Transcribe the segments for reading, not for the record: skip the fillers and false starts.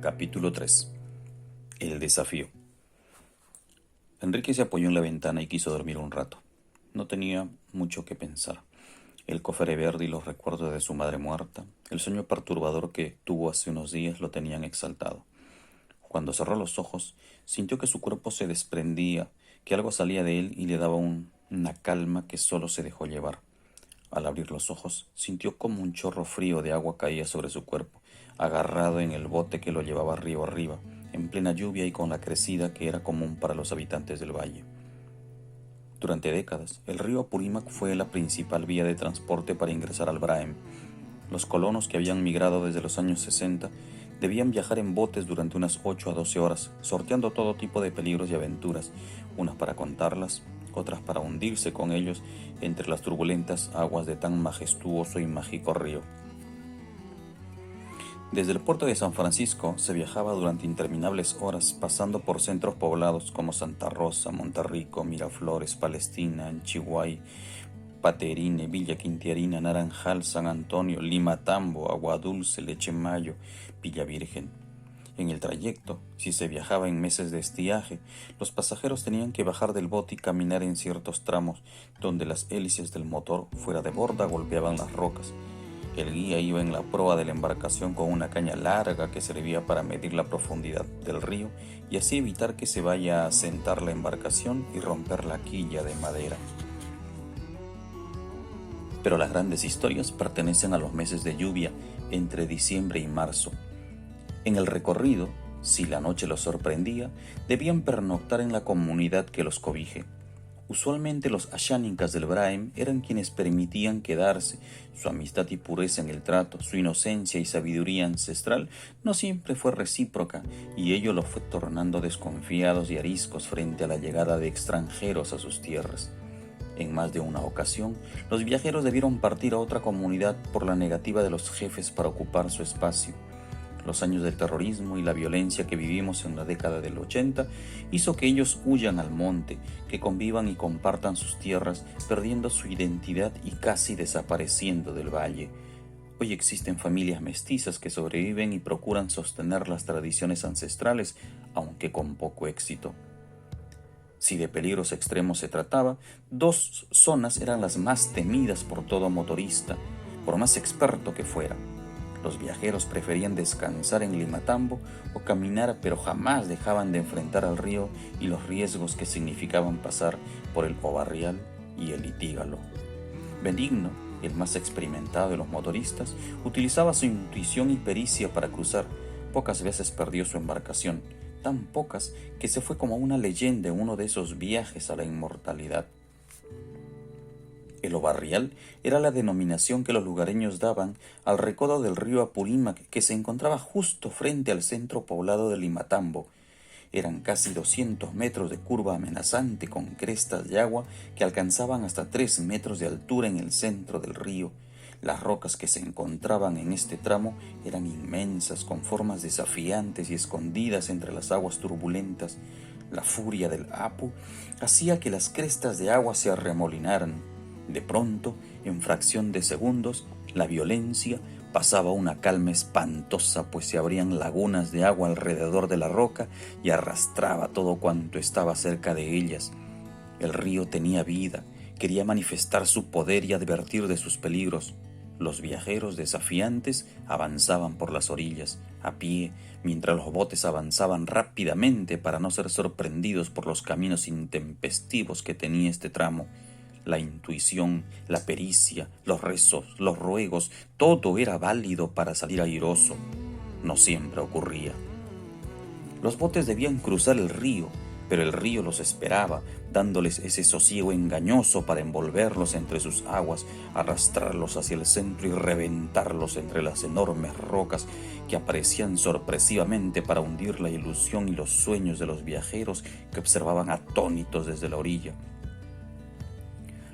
Capítulo 3. El desafío. Enrique se apoyó en la ventana y quiso dormir un rato. No tenía mucho que pensar. El cofre verde y los recuerdos de su madre muerta, el sueño perturbador que tuvo hace unos días lo tenían exaltado. Cuando cerró los ojos, sintió que su cuerpo se desprendía, que algo salía de él y le daba una calma que solo se dejó llevar. Al abrir los ojos, sintió como un chorro frío de agua caía sobre su cuerpo, agarrado en el bote que lo llevaba río arriba, en plena lluvia y con la crecida que era común para los habitantes del valle. Durante décadas, el río Apurímac fue la principal vía de transporte para ingresar al Braem. Los colonos que habían migrado desde los años 60 debían viajar en botes durante unas 8 a 12 horas, sorteando todo tipo de peligros y aventuras, unas para contarlas, otras para hundirse con ellos entre las turbulentas aguas de tan majestuoso y mágico río. Desde el puerto de San Francisco se viajaba durante interminables horas, pasando por centros poblados como Santa Rosa, Monterrico, Miraflores, Palestina, Chihuahua, Paterine, Villa Quintiarina, Naranjal, San Antonio, Limatambo, Agua Dulce, Leche Mayo, Villa Virgen. En el trayecto, si se viajaba en meses de estiaje, los pasajeros tenían que bajar del bote y caminar en ciertos tramos donde las hélices del motor fuera de borda golpeaban las rocas. El guía iba en la proa de la embarcación con una caña larga que servía para medir la profundidad del río y así evitar que se vaya a sentar la embarcación y romper la quilla de madera. Pero las grandes historias pertenecen a los meses de lluvia entre diciembre y marzo. En el recorrido, si la noche los sorprendía, debían pernoctar en la comunidad que los cobije. Usualmente los ashánicas del Braem eran quienes permitían quedarse. Su amistad y pureza en el trato, su inocencia y sabiduría ancestral no siempre fue recíproca, y ello los fue tornando desconfiados y ariscos frente a la llegada de extranjeros a sus tierras. En más de una ocasión, los viajeros debieron partir a otra comunidad por la negativa de los jefes para ocupar su espacio. Los años del terrorismo y la violencia que vivimos en la década del 80 hizo que ellos huyan al monte, que convivan y compartan sus tierras, perdiendo su identidad y casi desapareciendo del valle. Hoy existen familias mestizas que sobreviven y procuran sostener las tradiciones ancestrales, aunque con poco éxito. Si de peligros extremos se trataba, dos zonas eran las más temidas por todo motorista, por más experto que fuera. Los viajeros preferían descansar en Limatambo o caminar, pero jamás dejaban de enfrentar al río y los riesgos que significaban pasar por el Obarrial y el Itígalo. Benigno, el más experimentado de los motoristas, utilizaba su intuición y pericia para cruzar. Pocas veces perdió su embarcación, tan pocas que se fue como una leyenda en uno de esos viajes a la inmortalidad. El Obarrial era la denominación que los lugareños daban al recodo del río Apurímac, que se encontraba justo frente al centro poblado de Limatambo. Eran casi 200 metros de curva amenazante con crestas de agua que alcanzaban hasta 3 metros de altura en el centro del río. Las rocas que se encontraban en este tramo eran inmensas, con formas desafiantes y escondidas entre las aguas turbulentas. La furia del Apu hacía que las crestas de agua se arremolinaran. De pronto, en fracción de segundos, la violencia pasaba a una calma espantosa, pues se abrían lagunas de agua alrededor de la roca y arrastraba todo cuanto estaba cerca de ellas. El río tenía vida, quería manifestar su poder y advertir de sus peligros. Los viajeros desafiantes avanzaban por las orillas, a pie, mientras los botes avanzaban rápidamente para no ser sorprendidos por los caminos intempestivos que tenía este tramo. La intuición, la pericia, los rezos, los ruegos, todo era válido para salir airoso. No siempre ocurría. Los botes debían cruzar el río, pero el río los esperaba, dándoles ese sosiego engañoso para envolverlos entre sus aguas, arrastrarlos hacia el centro y reventarlos entre las enormes rocas que aparecían sorpresivamente para hundir la ilusión y los sueños de los viajeros que observaban atónitos desde la orilla.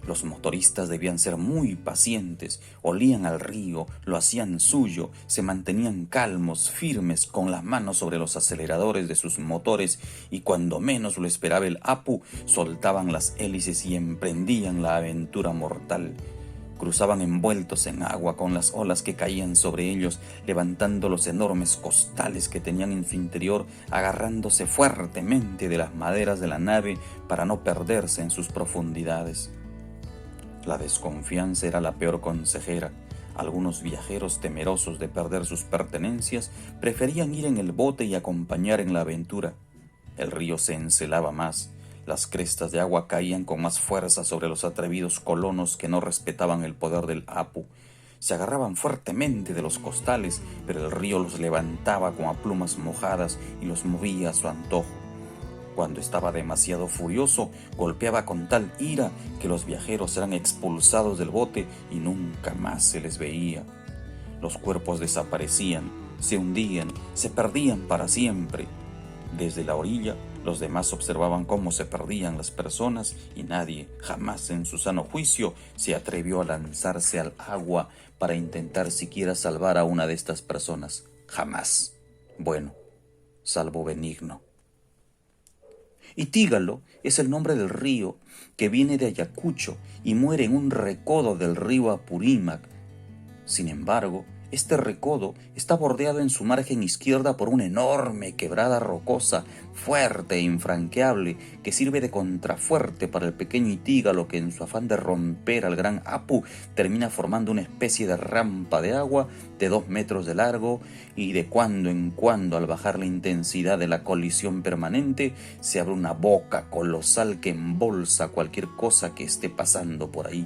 Los motoristas debían ser muy pacientes, olían al río, lo hacían suyo, se mantenían calmos, firmes, con las manos sobre los aceleradores de sus motores y cuando menos lo esperaba el Apu, soltaban las hélices y emprendían la aventura mortal. Cruzaban envueltos en agua con las olas que caían sobre ellos, levantando los enormes costales que tenían en su interior, agarrándose fuertemente de las maderas de la nave para no perderse en sus profundidades. La desconfianza era la peor consejera. Algunos viajeros, temerosos de perder sus pertenencias, preferían ir en el bote y acompañar en la aventura. El río se encelaba más. Las crestas de agua caían con más fuerza sobre los atrevidos colonos que no respetaban el poder del Apu. Se agarraban fuertemente de los costales, pero el río los levantaba como a plumas mojadas y los movía a su antojo. Cuando estaba demasiado furioso, golpeaba con tal ira que los viajeros eran expulsados del bote y nunca más se les veía. Los cuerpos desaparecían, se hundían, se perdían para siempre. Desde la orilla, los demás observaban cómo se perdían las personas y nadie, jamás en su sano juicio, se atrevió a lanzarse al agua para intentar siquiera salvar a una de estas personas. Jamás. Bueno, salvo Benigno. Itígalo es el nombre del río que viene de Ayacucho y muere en un recodo del río Apurímac. Sin embargo, este recodo está bordeado en su margen izquierda por una enorme quebrada rocosa, fuerte e infranqueable, que sirve de contrafuerte para el pequeño Itígalo que en su afán de romper al gran Apu termina formando una especie de rampa de agua de 2 metros de largo y de cuando en cuando, al bajar la intensidad de la colisión permanente, se abre una boca colosal que embolsa cualquier cosa que esté pasando por ahí.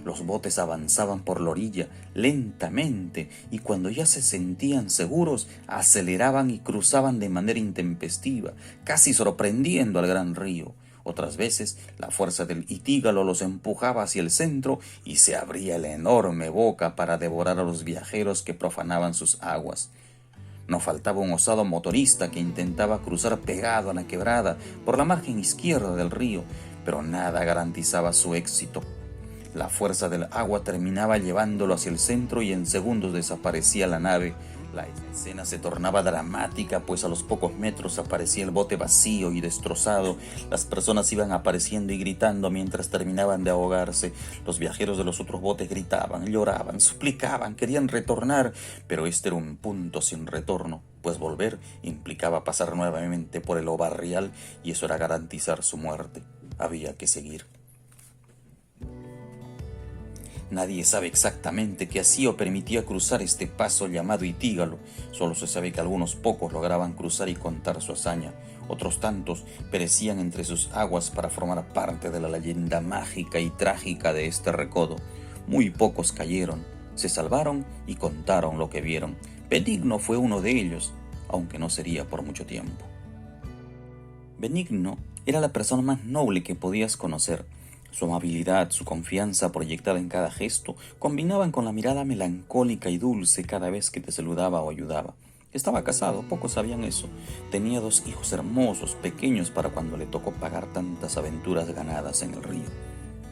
Los botes avanzaban por la orilla lentamente y cuando ya se sentían seguros, aceleraban y cruzaban de manera intempestiva, casi sorprendiendo al gran río. Otras veces, la fuerza del Itígalo los empujaba hacia el centro y se abría la enorme boca para devorar a los viajeros que profanaban sus aguas. No faltaba un osado motorista que intentaba cruzar pegado a la quebrada por la margen izquierda del río, pero nada garantizaba su éxito. La fuerza del agua terminaba llevándolo hacia el centro y en segundos desaparecía la nave. La escena se tornaba dramática, pues a los pocos metros aparecía el bote vacío y destrozado. Las personas iban apareciendo y gritando mientras terminaban de ahogarse. Los viajeros de los otros botes gritaban, lloraban, suplicaban, querían retornar, pero este era un punto sin retorno, pues volver implicaba pasar nuevamente por el Obarrial y eso era garantizar su muerte. Había que seguir. Nadie sabe exactamente qué hacía o permitía cruzar este paso llamado Itígalo. Solo se sabe que algunos pocos lograban cruzar y contar su hazaña. Otros tantos perecían entre sus aguas para formar parte de la leyenda mágica y trágica de este recodo. Muy pocos cayeron, se salvaron y contaron lo que vieron. Benigno fue uno de ellos, aunque no sería por mucho tiempo. Benigno era la persona más noble que podías conocer. Su amabilidad, su confianza proyectada en cada gesto, combinaban con la mirada melancólica y dulce cada vez que te saludaba o ayudaba. Estaba casado, pocos sabían eso. Tenía 2 hijos hermosos, pequeños para cuando le tocó pagar tantas aventuras ganadas en el río.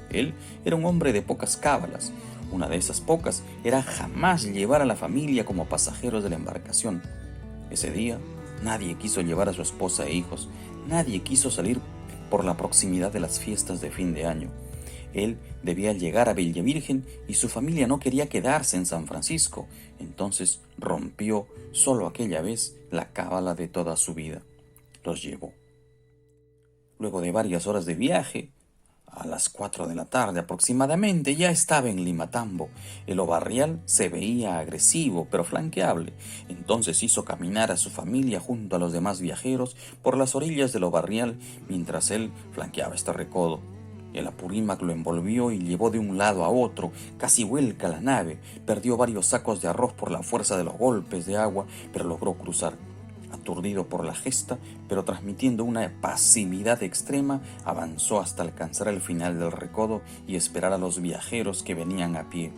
Él era un hombre de pocas cábalas. Una de esas pocas era jamás llevar a la familia como pasajeros de la embarcación. Ese día, nadie quiso llevar a su esposa e hijos. Nadie quiso salir por la proximidad de las fiestas de fin de año. Él debía llegar a Villa Virgen y su familia no quería quedarse en San Francisco. Entonces rompió, solo aquella vez, la cábala de toda su vida. Los llevó. Luego de varias horas de viaje, a las 4 de la tarde aproximadamente, ya estaba en Limatambo. El Obarrial se veía agresivo, pero flanqueable. Entonces hizo caminar a su familia junto a los demás viajeros por las orillas del Obarrial, mientras él flanqueaba este recodo. El Apurímac lo envolvió y llevó de un lado a otro, casi vuelca la nave. Perdió varios sacos de arroz por la fuerza de los golpes de agua, pero logró cruzar. Aturdido por la gesta, pero transmitiendo una pasividad extrema, avanzó hasta alcanzar el final del recodo y esperar a los viajeros que venían a pie.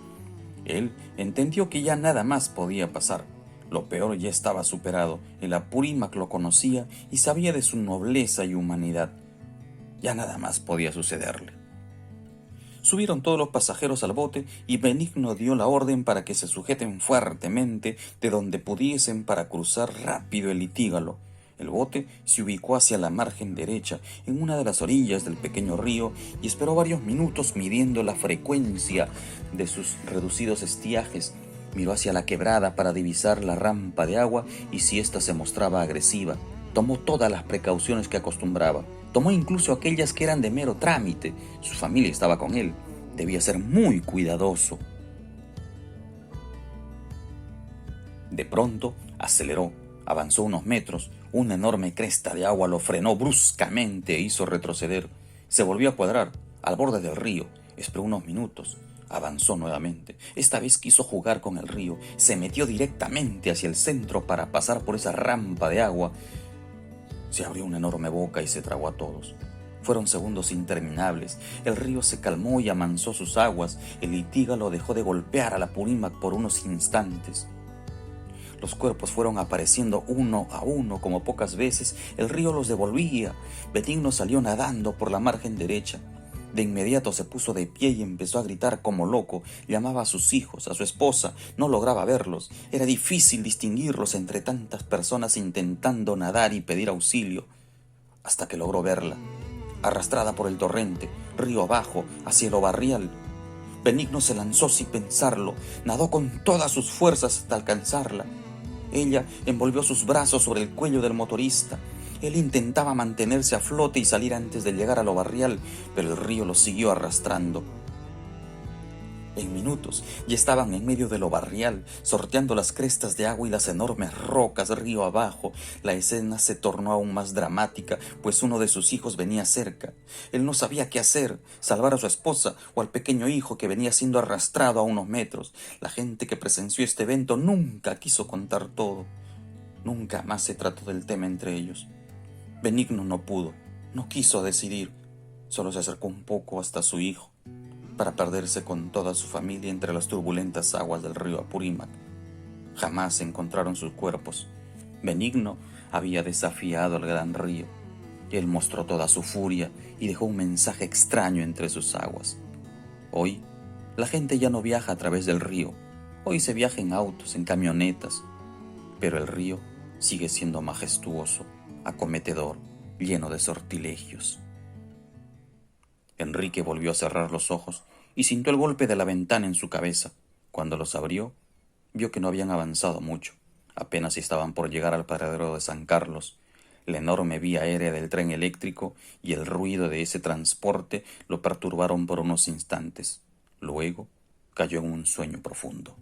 Él entendió que ya nada más podía pasar. Lo peor ya estaba superado. El Apurímac lo conocía y sabía de su nobleza y humanidad. Ya nada más podía sucederle. Subieron todos los pasajeros al bote y Benigno dio la orden para que se sujeten fuertemente de donde pudiesen para cruzar rápido el Itígalo. El bote se ubicó hacia la margen derecha, en una de las orillas del pequeño río, y esperó varios minutos midiendo la frecuencia de sus reducidos estiajes. Miró hacia la quebrada para divisar la rampa de agua y si ésta se mostraba agresiva. Tomó todas las precauciones que acostumbraba. Tomó incluso aquellas que eran de mero trámite. Su familia estaba con él. Debía ser muy cuidadoso. De pronto aceleró, avanzó unos metros, una enorme cresta de agua lo frenó bruscamente e hizo retroceder. Se volvió a cuadrar, al borde del río, esperó unos minutos, avanzó nuevamente. Esta vez quiso jugar con el río, se metió directamente hacia el centro para pasar por esa rampa de agua. Se abrió una enorme boca y se tragó a todos. Fueron segundos interminables. El río se calmó y amansó sus aguas. El litígalo dejó de golpear al Apurímac por unos instantes. Los cuerpos fueron apareciendo uno a uno como pocas veces. El río los devolvía. Benigno salió nadando por la margen derecha. De inmediato se puso de pie y empezó a gritar como loco. Llamaba a sus hijos, a su esposa. No lograba verlos. Era difícil distinguirlos entre tantas personas intentando nadar y pedir auxilio. Hasta que logró verla, arrastrada por el torrente, río abajo, hacia el obarrial. Benigno se lanzó sin pensarlo. Nadó con todas sus fuerzas hasta alcanzarla. Ella envolvió sus brazos sobre el cuello del motorista. Él intentaba mantenerse a flote y salir antes de llegar al obarrial, pero el río lo siguió arrastrando. En minutos ya estaban en medio del obarrial, sorteando las crestas de agua y las enormes rocas río abajo. La escena se tornó aún más dramática, pues uno de sus hijos venía cerca. Él no sabía qué hacer, salvar a su esposa o al pequeño hijo que venía siendo arrastrado a unos metros. La gente que presenció este evento nunca quiso contar todo. Nunca más se trató del tema entre ellos. Benigno no pudo, no quiso decidir, solo se acercó un poco hasta su hijo, para perderse con toda su familia entre las turbulentas aguas del río Apurímac. Jamás se encontraron sus cuerpos. Benigno había desafiado al gran río. Él mostró toda su furia y dejó un mensaje extraño entre sus aguas. Hoy, la gente ya no viaja a través del río. Hoy se viaja en autos, en camionetas. Pero el río sigue siendo majestuoso, acometedor, lleno de sortilegios. Enrique volvió a cerrar los ojos y sintió el golpe de la ventana en su cabeza. Cuando los abrió, vio que no habían avanzado mucho. Apenas estaban por llegar al paradero de San Carlos. La enorme vía aérea del tren eléctrico y el ruido de ese transporte lo perturbaron por unos instantes. Luego cayó en un sueño profundo.